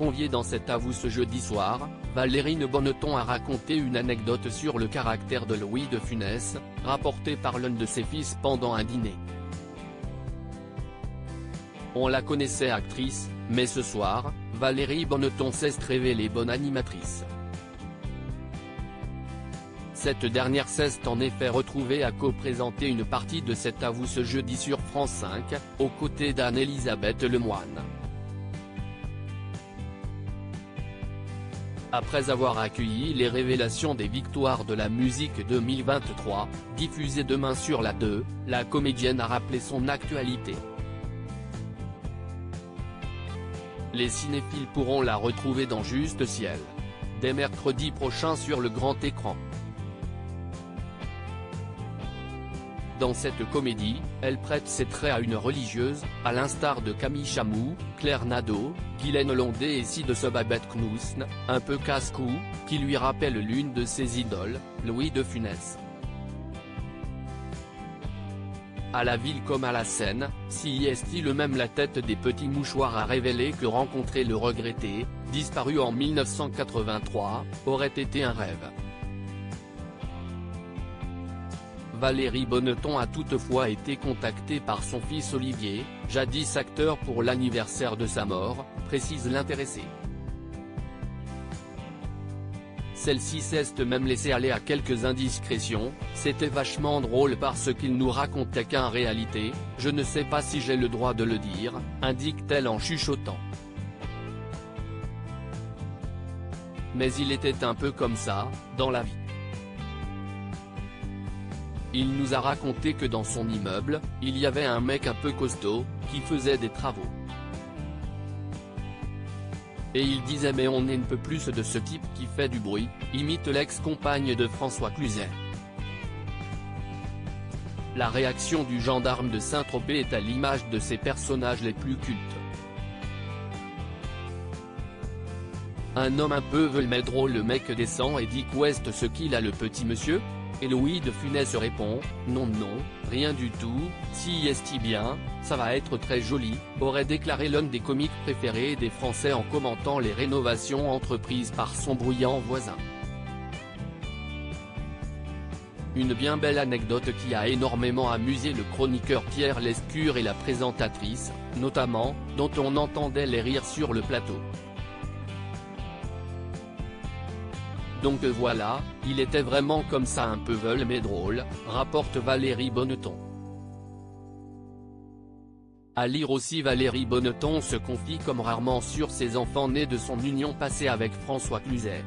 Conviée dans cet Avoue ce jeudi soir, Valérine Bonneton a raconté une anecdote sur le caractère de Louis de Funès, rapportée par l'un de ses fils pendant un dîner. On la connaissait actrice, mais ce soir, Valérie Bonneton s'est révélée bonne animatrice. Cette dernière s'est en effet retrouvée à co-présenter une partie de cet Avoue ce jeudi sur France 5, aux côtés d'Anne-Elisabeth Lemoine. Après avoir accueilli les révélations des victoires de la musique 2023, diffusées demain sur la 2, la comédienne a rappelé son actualité. Les cinéphiles pourront la retrouver dans Juste Ciel, dès mercredi prochain sur le grand écran. Dans cette comédie, elle prête ses traits à une religieuse, à l'instar de Camille Chamou, Claire Nadeau, Guylaine Londé et Sid Babette Knoussen, un peu casse-cou, qui lui rappelle l'une de ses idoles, Louis de Funès. À la ville comme à la scène, si est-il même la tête des petits mouchoirs a révélé que rencontrer le regretté, disparu en 1983, aurait été un rêve. Valérie Bonneton a toutefois été contactée par son fils Olivier, jadis acteur pour l'anniversaire de sa mort, précise l'intéressé. Celle-ci s'est même laissée aller à quelques indiscrétions, c'était vachement drôle parce qu'il nous racontait qu'en réalité, je ne sais pas si j'ai le droit de le dire, indique-t-elle en chuchotant. Mais il était un peu comme ça, dans la vie. Il nous a raconté que dans son immeuble, il y avait un mec un peu costaud, qui faisait des travaux. Et il disait mais on ne peut plus de ce type qui fait du bruit, imite l'ex-compagne de François Cluzet. La réaction du gendarme de Saint-Tropez est à l'image de ses personnages les plus cultes. Un homme un peu veule mais drôle, le mec descend et dit qu'ouest ce qu'il a le petit monsieur ? Et Louis de Funès répond, non, rien du tout, si est bien, ça va être très joli, aurait déclaré l'un des comiques préférés des Français en commentant les rénovations entreprises par son bruyant voisin. Une bien belle anecdote qui a énormément amusé le chroniqueur Pierre Lescure et la présentatrice, notamment, dont on entendait les rires sur le plateau. Donc voilà, il était vraiment comme ça un peu veule mais drôle, rapporte Valérie Bonneton. À lire aussi, Valérie Bonneton se confie comme rarement sur ses enfants nés de son union passée avec François Cluzet.